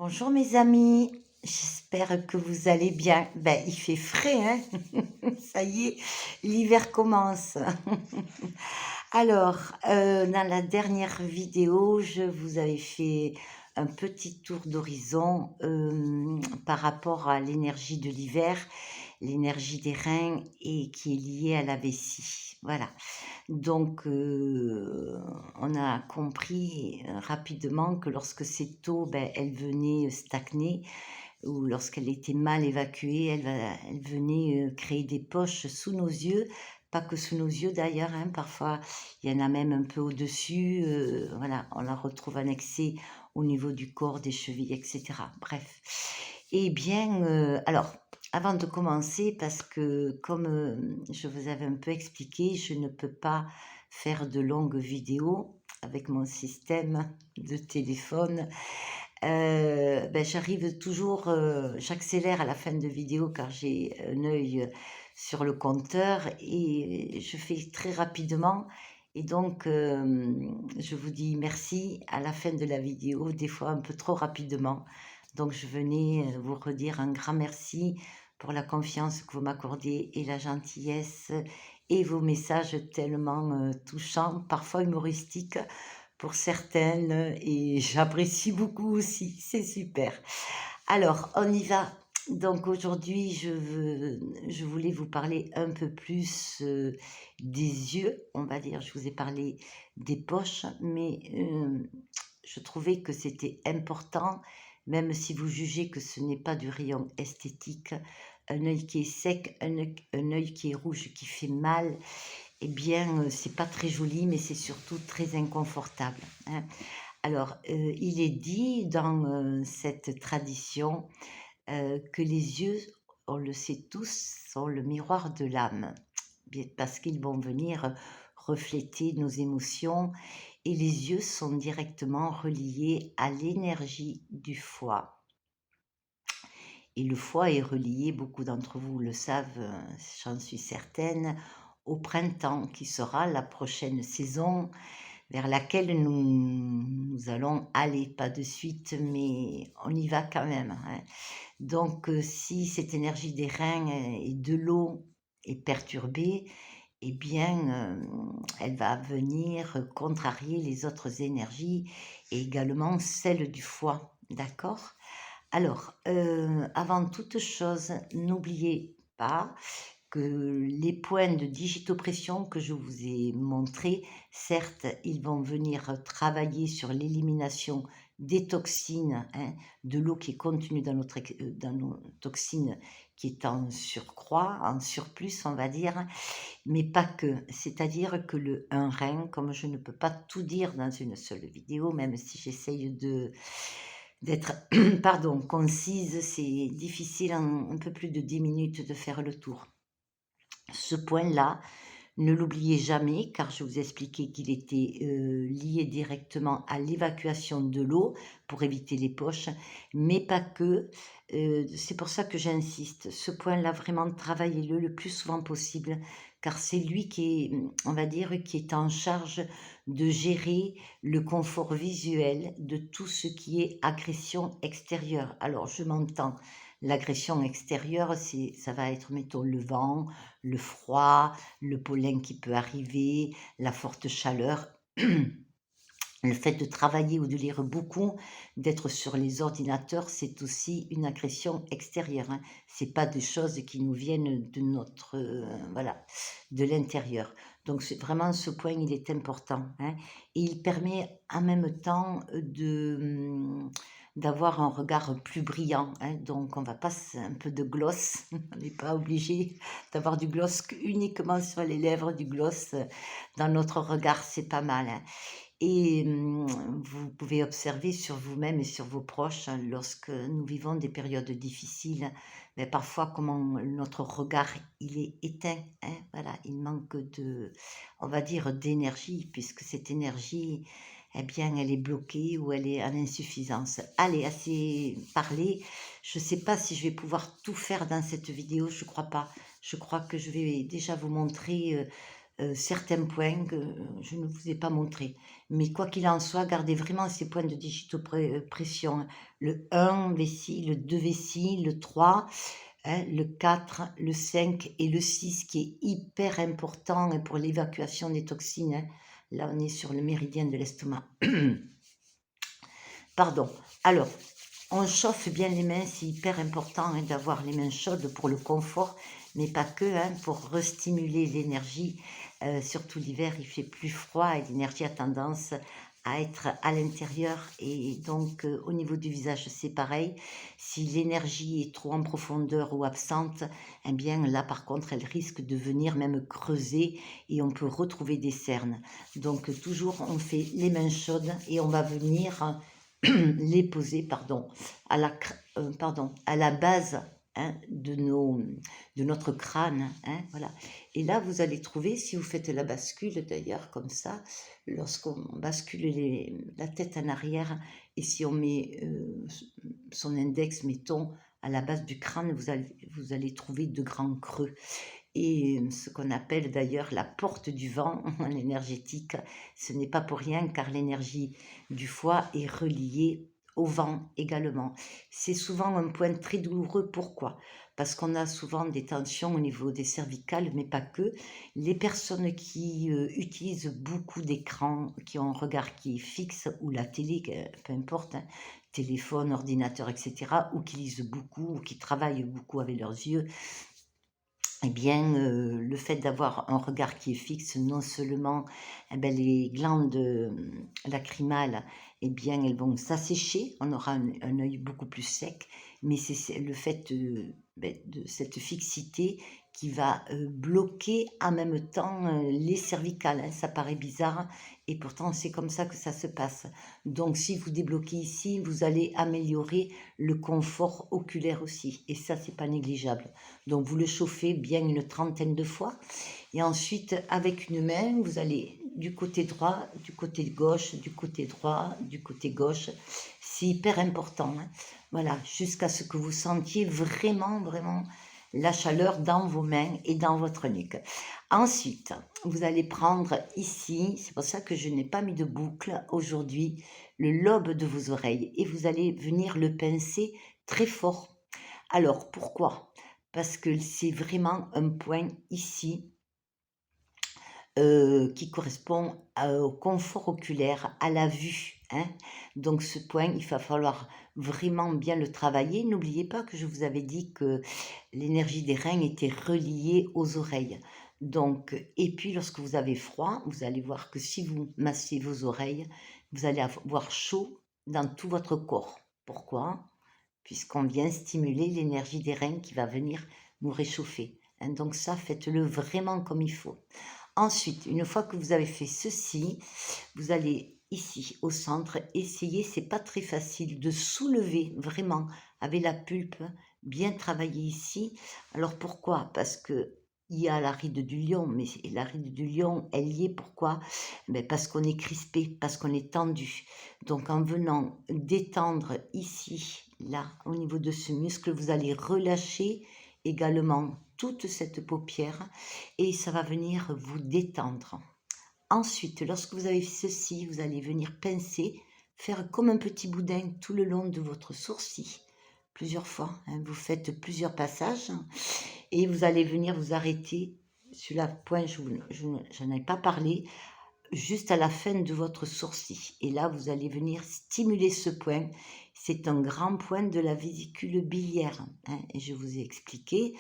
Bonjour mes amis, j'espère que vous allez bien. Ben, il fait frais, hein? Ça y est, l'hiver commence. Alors, dans la dernière vidéo, je vous avais fait un petit tour d'horizon par rapport à l'énergie de l'hiver, l'énergie des reins et qui est liée à la vessie. Voilà. Donc, on a compris rapidement que lorsque cette eau, ben, elle venait stagner ou lorsqu'elle était mal évacuée, elle venait créer des poches sous nos yeux, pas que sous nos yeux d'ailleurs, hein, parfois il y en a même un peu au-dessus, voilà, on la retrouve annexée au niveau du corps, des chevilles, etc. Bref. Eh bien, alors, avant de commencer, parce que comme je vous avais un peu expliqué, je ne peux pas faire de longues vidéos avec mon système de téléphone. Ben, j'arrive toujours, j'accélère à la fin de vidéo car j'ai un œil sur le compteur et je fais très rapidement. Et donc, je vous dis merci à la fin de la vidéo, des fois un peu trop rapidement. Donc, je venais vous redire un grand merci pour la confiance que vous m'accordez et la gentillesse et vos messages tellement touchants, parfois humoristiques pour certaines et j'apprécie beaucoup aussi, c'est super. Alors, on y va. Donc aujourd'hui, je voulais vous parler un peu plus des yeux, on va dire. Je vous ai parlé des poches, mais je trouvais que c'était important, même si vous jugez que ce n'est pas du rayon esthétique, un œil qui est sec, un œil qui est rouge, qui fait mal, eh bien, c'est pas très joli, mais c'est surtout très inconfortable, hein. Alors, il est dit dans, cette tradition, que les yeux, on le sait tous, sont le miroir de l'âme. Bien parce qu'ils vont venir refléter nos émotions et les yeux sont directement reliés à l'énergie du foie et le foie est relié, beaucoup d'entre vous le savent, j'en suis certaine, au printemps qui sera la prochaine saison vers laquelle nous allons aller, pas de suite, mais on y va quand même, hein. Donc, si cette énergie des reins et de l'eau est perturbée, eh bien, elle va venir contrarier les autres énergies et également celle du foie, d'accord? Alors, avant toute chose, n'oubliez pas que les points de digitopression que je vous ai montrés, certes, ils vont venir travailler sur l'élimination des toxines, hein, de l'eau qui est contenue dans nos toxines qui est en surcroît, en surplus, on va dire, mais pas que. C'est-à-dire que un rein, comme je ne peux pas tout dire dans une seule vidéo, même si j'essaye d'être pardon, concise, c'est difficile en un peu plus de 10 minutes de faire le tour. Ce point-là, ne l'oubliez jamais, car je vous expliquais qu'il était lié directement à l'évacuation de l'eau pour éviter les poches, mais pas que. C'est pour ça que j'insiste. Ce point-là, vraiment, travaillez-le le plus souvent possible, car c'est lui qui est, on va dire, qui est en charge de gérer le confort visuel de tout ce qui est agression extérieure. Alors, je m'entends. L'agression extérieure, ça va être, mettons, le vent, le froid, le pollen qui peut arriver, la forte chaleur. Le fait de travailler ou de lire beaucoup, d'être sur les ordinateurs, c'est aussi une agression extérieure, hein. C'est pas des choses qui nous viennent de notre, voilà, de l'intérieur. Donc c'est vraiment ce point, il est important, hein, et il permet en même temps d'avoir un regard plus brillant, hein. Donc on va pas un peu de gloss, on n'est pas obligé d'avoir du gloss uniquement sur les lèvres, du gloss dans notre regard, c'est pas mal, hein. Et vous pouvez observer sur vous-même et sur vos proches, hein, lorsque nous vivons des périodes difficiles, mais parfois comment notre regard il est éteint, hein, voilà, il manque de, on va dire, d'énergie, puisque cette énergie, eh bien, elle est bloquée ou elle est en insuffisance. Allez, assez parlé. Je ne sais pas si je vais pouvoir tout faire dans cette vidéo, je crois pas. Je crois que je vais déjà vous montrer certains points que je ne vous ai pas montrés. Mais quoi qu'il en soit, gardez vraiment ces points de digitopression, hein. Le 1 vessie, le 2 vessie, le 3, hein, le 4, le 5 et le 6 qui est hyper important, hein, pour l'évacuation des toxines, hein. Là, on est sur le méridien de l'estomac. Pardon. Alors, on chauffe bien les mains, c'est hyper important, hein, d'avoir les mains chaudes pour le confort, mais pas que, hein, pour restimuler l'énergie. Surtout l'hiver, il fait plus froid et l'énergie a tendance à être à l'intérieur. Et donc, au niveau du visage, c'est pareil. Si l'énergie est trop en profondeur ou absente, eh bien là, par contre, elle risque de venir même creuser et on peut retrouver des cernes. Donc, toujours, on fait les mains chaudes et on va venir les poser, à la base, hein, de notre crâne, hein, voilà. Et là, vous allez trouver, si vous faites la bascule d'ailleurs, comme ça, lorsqu'on bascule la tête en arrière, et si on met son index, mettons, à la base du crâne, vous allez trouver de grands creux. Et ce qu'on appelle d'ailleurs la porte du vent en énergétique, ce n'est pas pour rien car l'énergie du foie est reliée au vent également. C'est souvent un point très douloureux. Pourquoi? Parce qu'on a souvent des tensions au niveau des cervicales, mais pas que. Les personnes qui utilisent beaucoup d'écrans, qui ont un regard qui est fixe, ou la télé, peu importe, hein, téléphone, ordinateur, etc., ou qui lisent beaucoup, ou qui travaillent beaucoup avec leurs yeux, eh bien, le fait d'avoir un regard qui est fixe, non seulement, eh ben, les glandes lacrymales, eh bien, elles vont s'assécher, on aura un œil beaucoup plus sec, mais c'est le fait de cette fixité qui va bloquer en même temps les cervicales, hein. Ça paraît bizarre, et pourtant c'est comme ça que ça se passe. Donc, si vous débloquez ici, vous allez améliorer le confort oculaire aussi, et ça, c'est pas négligeable. Donc, vous le chauffez bien une trentaine de fois. Et ensuite, avec une main, vous allez du côté droit, du côté gauche, du côté droit, du côté gauche. C'est hyper important, hein. Voilà, jusqu'à ce que vous sentiez vraiment, vraiment la chaleur dans vos mains et dans votre nuque. Ensuite, vous allez prendre ici, c'est pour ça que je n'ai pas mis de boucle aujourd'hui, le lobe de vos oreilles, et vous allez venir le pincer très fort. Alors, pourquoi? Parce que c'est vraiment un point ici qui correspond au confort oculaire, à la vue, hein. Donc ce point, il va falloir vraiment bien le travailler. N'oubliez pas que je vous avais dit que l'énergie des reins était reliée aux oreilles. Donc, et puis lorsque vous avez froid, vous allez voir que si vous massez vos oreilles, vous allez avoir chaud dans tout votre corps. Pourquoi? Puisqu'on vient stimuler l'énergie des reins qui va venir nous réchauffer, hein. Donc ça, faites-le vraiment comme il faut. Ensuite, une fois que vous avez fait ceci, vous allez ici au centre essayer, c'est pas très facile, de soulever vraiment avec la pulpe, bien travailler ici. Alors pourquoi? Parce que il y a la ride du lion, mais la ride du lion, elle y est pourquoi? Ben parce qu'on est crispé, parce qu'on est tendu. Donc en venant détendre ici, là, au niveau de ce muscle, vous allez relâcher également toute cette paupière et ça va venir vous détendre. Ensuite, lorsque vous avez fait ceci, vous allez venir pincer, faire comme un petit boudin tout le long de votre sourcil, plusieurs fois, hein. Vous faites plusieurs passages et vous allez venir vous arrêter sur la pointe, je n'en ai pas parlé, juste à la fin de votre sourcil. Et là, vous allez venir stimuler ce point. C'est un grand point de la vésicule biliaire, hein. Et je vous ai expliqué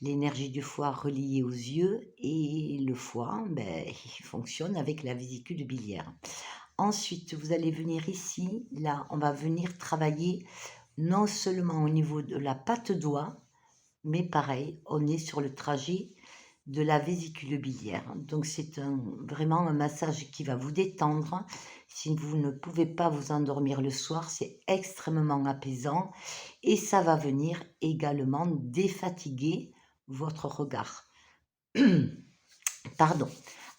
l'énergie du foie reliée aux yeux et le foie, ben, il fonctionne avec la vésicule biliaire. Ensuite, vous allez venir ici. Là, on va venir travailler non seulement au niveau de la patte doigt, mais pareil, on est sur le trajet de la vésicule biliaire. Donc c'est vraiment un massage qui va vous détendre. Si vous ne pouvez pas vous endormir le soir, c'est extrêmement apaisant et ça va venir également défatiguer votre regard. Pardon.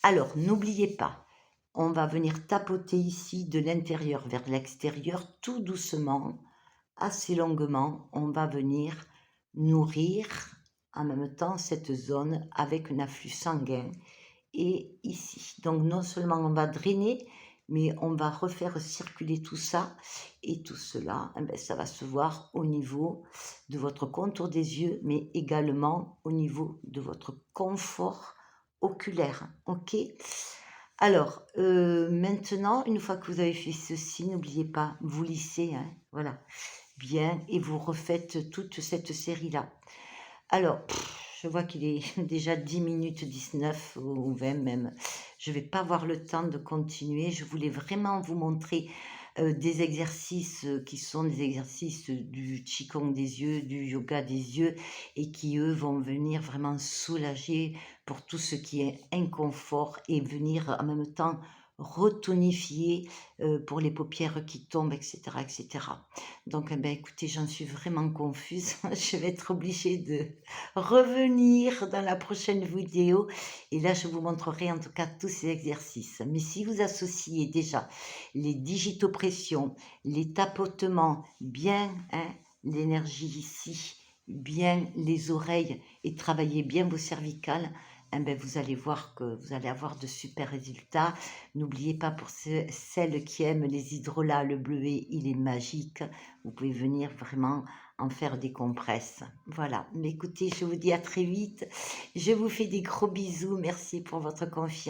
Alors, n'oubliez pas, on va venir tapoter ici de l'intérieur vers l'extérieur, tout doucement, assez longuement. On va venir nourrir en même temps cette zone avec un afflux sanguin et ici. Donc non seulement on va drainer, mais on va refaire circuler tout ça, et tout cela, eh ben, ça va se voir au niveau de votre contour des yeux, mais également au niveau de votre confort oculaire, ok? Alors, maintenant, une fois que vous avez fait ceci, n'oubliez pas, vous lissez, hein, voilà, bien, et vous refaites toute cette série-là. Alors, je vois qu'il est déjà 10 minutes 19 ou 20 même. Je vais pas avoir le temps de continuer. Je voulais vraiment vous montrer des exercices qui sont des exercices du Qigong des yeux, du yoga des yeux, et qui, eux, vont venir vraiment soulager pour tout ce qui est inconfort et venir en même temps retonifier pour les paupières qui tombent, etc., etc. Donc, eh ben, écoutez, j'en suis vraiment confuse. Je vais être obligée de revenir dans la prochaine vidéo. Et là, je vous montrerai en tout cas tous ces exercices. Mais si vous associez déjà les digitopressions, les tapotements, bien hein, l'énergie ici, bien les oreilles et travaillez bien vos cervicales, eh ben, vous allez voir que vous allez avoir de super résultats. N'oubliez pas pour celles qui aiment les hydrolats, le bleuet, il est magique. Vous pouvez venir vraiment en faire des compresses. Voilà. Mais écoutez, je vous dis à très vite. Je vous fais des gros bisous. Merci pour votre confiance.